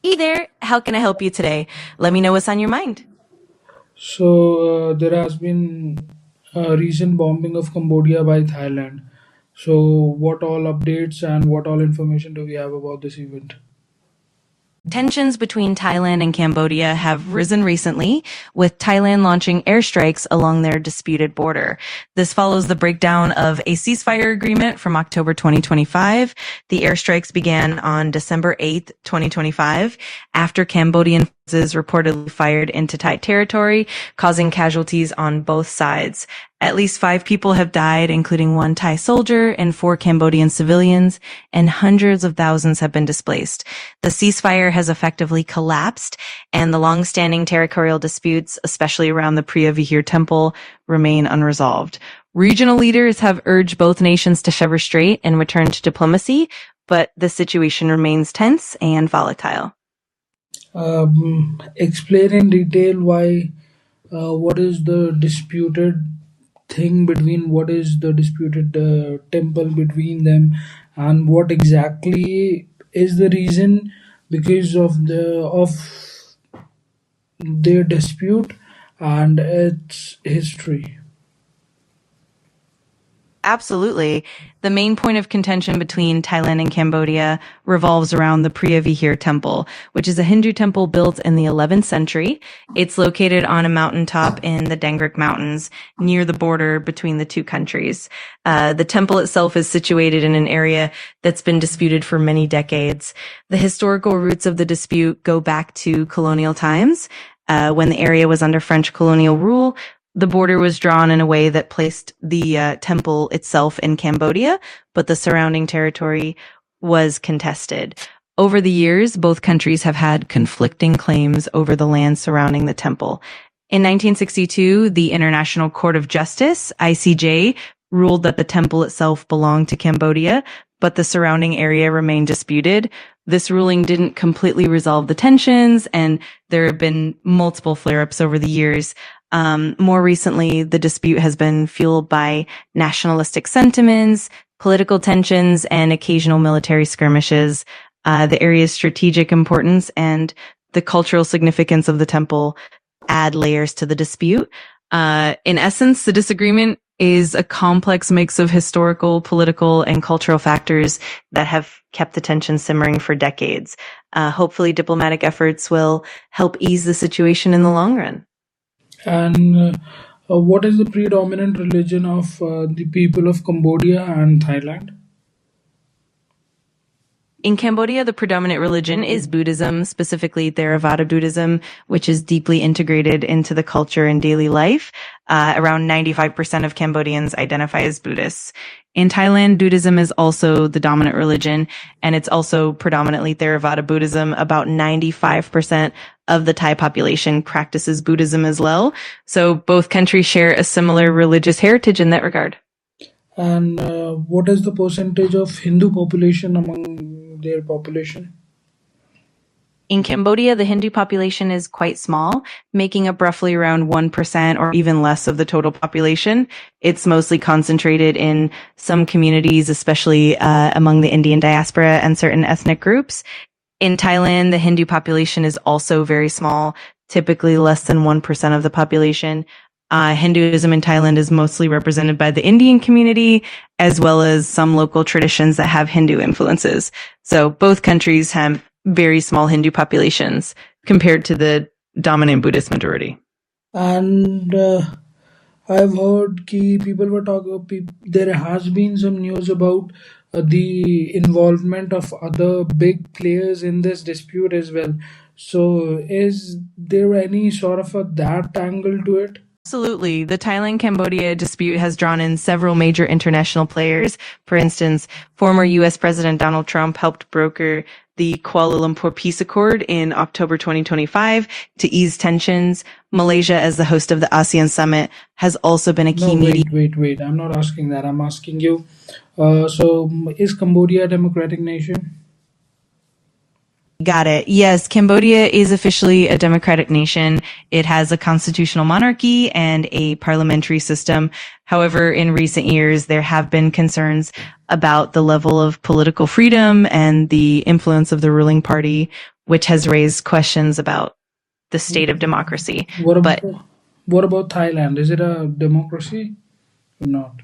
Hey there, how can I help you today? Let me know what's on your mind. There has been a recent bombing of Cambodia by Thailand. So what all updates and what all information do we have about this event? Tensions between Thailand and Cambodia have risen recently, with Thailand launching airstrikes along their disputed border. This follows the breakdown of a ceasefire agreement from October 2025. The airstrikes began on December 8th, 2025, after Cambodian forces reportedly fired into Thai territory, causing casualties on both sides. At least 5 people have died, including one Thai soldier and 4 Cambodian civilians, and hundreds of thousands have been displaced. The ceasefire has effectively collapsed, and the long-standing territorial disputes, especially around the Priya Vihir temple, remain unresolved. Regional leaders have urged both nations to sever straight and return to diplomacy, but the situation remains tense and volatile. Explain in detail why, what is the disputed thing between, what is the disputed temple between them, and what exactly is the reason because of their dispute and its history. Absolutely. The main point of contention between Thailand and Cambodia revolves around the Priya Vihir temple, which is a Hindu temple built in the 11th century. It's located on a mountaintop in the Dengrik Mountains near the border between the two countries. The temple itself is situated in an area that's been disputed for many decades. The historical roots of the dispute go back to colonial times, when the area was under French colonial rule. The border was drawn in a way that placed the temple itself in Cambodia, but the surrounding territory was contested. Over the years, both countries have had conflicting claims over the land surrounding the temple. In 1962, the International Court of Justice, ICJ, ruled that the temple itself belonged to Cambodia, but the surrounding area remained disputed. This ruling didn't completely resolve the tensions, and there have been multiple flare-ups over the years. More recently, the dispute has been fueled by nationalistic sentiments, political tensions, and occasional military skirmishes. The area's strategic importance and the cultural significance of the temple add layers to the dispute. In essence, the disagreement is a complex mix of historical, political, and cultural factors that have kept the tension simmering for decades. Hopefully, diplomatic efforts will help ease the situation in the long run. And what is the predominant religion of the people of Cambodia and Thailand? In Cambodia, the predominant religion is Buddhism, specifically Theravada Buddhism, which is deeply integrated into the culture and daily life. Around 95% of Cambodians identify as Buddhists. In Thailand, Buddhism is also the dominant religion, and it's also predominantly Theravada Buddhism. About 95% of the Thai population practices Buddhism as well. So both countries share a similar religious heritage in that regard. And what is the percentage of Hindu population among their population? In Cambodia, the Hindu population is quite small, making up roughly around 1% or even less of the total population. It's mostly concentrated in some communities, especially among the Indian diaspora and certain ethnic groups. In Thailand, the Hindu population is also very small, typically less than 1% of the population. Hinduism in Thailand is mostly represented by the Indian community, as well as some local traditions that have Hindu influences. So both countries have very small Hindu populations compared to the dominant Buddhist majority. And I've heard ki people were talking. There has been some news about the involvement of other big players in this dispute as well. So, is there any sort of a that angle to it? Absolutely. The Thailand-Cambodia dispute has drawn in several major international players. For instance, former U.S. President Donald Trump helped broker the Kuala Lumpur Peace Accord in October 2025 to ease tensions. Malaysia, as the host of the ASEAN Summit, has also been a No, key mediator. wait. I'm not asking that. I'm asking you. Is Cambodia a democratic nation? Got it. Yes, Cambodia is officially a democratic nation. It has a constitutional monarchy and a parliamentary system. However, in recent years, there have been concerns about the level of political freedom and the influence of the ruling party. which has raised questions about the state of democracy. But What about Thailand? Is it a democracy or not?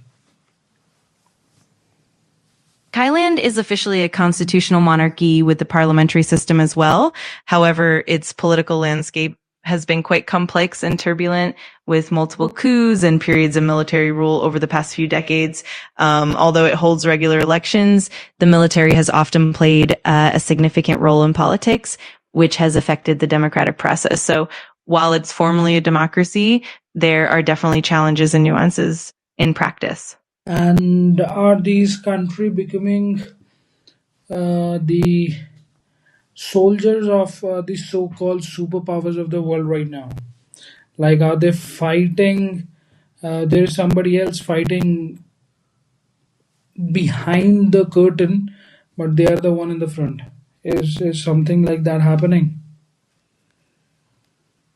Thailand is officially a constitutional monarchy with the parliamentary system as well. However, its political landscape has been quite complex and turbulent, with multiple coups and periods of military rule over the past few decades. Although it holds regular elections, the military has often played a significant role in politics, which has affected the democratic process. So while it's formally a democracy, there are definitely challenges and nuances in practice. And are these countries becoming the soldiers of the so-called superpowers of the world right now? Like, are they fighting? There is somebody else fighting behind the curtain, but they are the one in the front. Is something like that happening?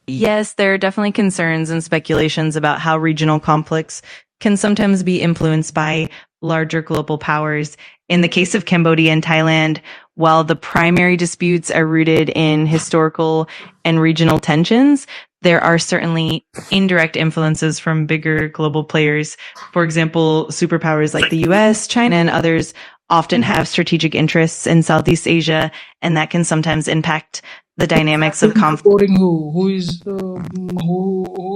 Yes, there are definitely concerns and speculations about how regional conflicts can sometimes be influenced by larger global powers. In the case of Cambodia and Thailand, while the primary disputes are rooted in historical and regional tensions, there are certainly indirect influences from bigger global players. For example, superpowers like the US, China, and others often have strategic interests in Southeast Asia, and that can sometimes impact the dynamics of conflict. Supporting who? Who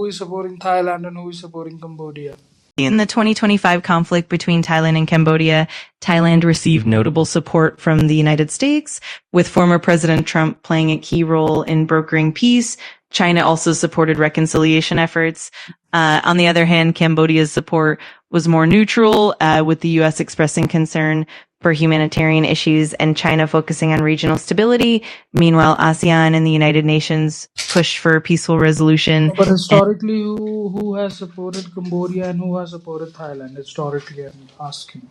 is supporting Thailand and who is supporting Cambodia? In the 2025 conflict between Thailand and Cambodia, Thailand received notable support from the United States, with former President Trump playing a key role in brokering peace. China also supported reconciliation efforts. On the other hand, Cambodia's support was more neutral, with the U.S. expressing concern for humanitarian issues and China focusing on regional stability. Meanwhile, ASEAN and the United Nations pushed for peaceful resolution. But historically, who has supported Cambodia and who has supported Thailand? Historically, I'm asking.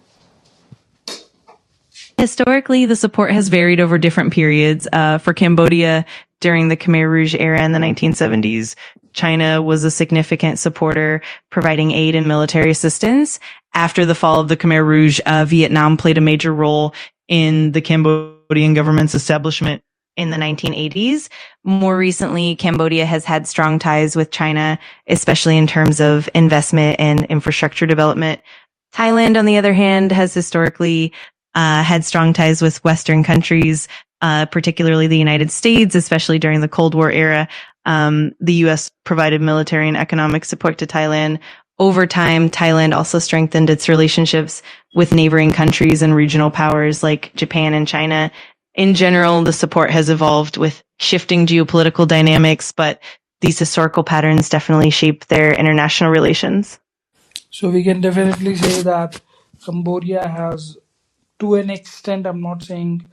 Historically, the support has varied over different periods. For Cambodia, during the Khmer Rouge era in the 1970s, China was a significant supporter, providing aid and military assistance. After the fall of the Khmer Rouge, Vietnam played a major role in the Cambodian government's establishment in the 1980s. More recently, Cambodia has had strong ties with China, especially in terms of investment and infrastructure development. Thailand, on the other hand, has historically had strong ties with Western countries, particularly the United States, especially during the Cold War era. The U.S. provided military and economic support to Thailand. Over time, Thailand also strengthened its relationships with neighboring countries and regional powers like Japan and China. In general, the support has evolved with shifting geopolitical dynamics, but these historical patterns definitely shape their international relations. So we can definitely say that Cambodia has, to an extent, I'm not saying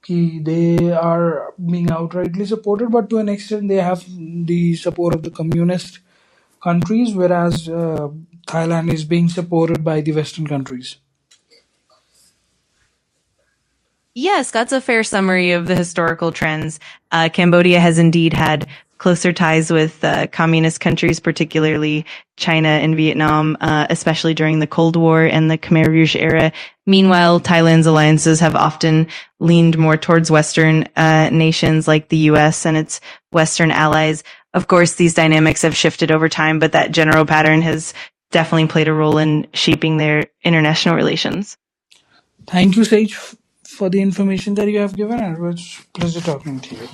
they are being outrightly supported, but to an extent they have the support of the communist countries, whereas Thailand is being supported by the Western countries. Yes, that's a fair summary of the historical trends. Cambodia has indeed had closer ties with communist countries, particularly China and Vietnam, especially during the Cold War and the Khmer Rouge era. Meanwhile, Thailand's alliances have often leaned more towards Western nations like the U.S. and its Western allies. Of course, these dynamics have shifted over time, but that general pattern has definitely played a role in shaping their international relations. Thank you, Sage, for the information that you have given. It was a pleasure talking to you.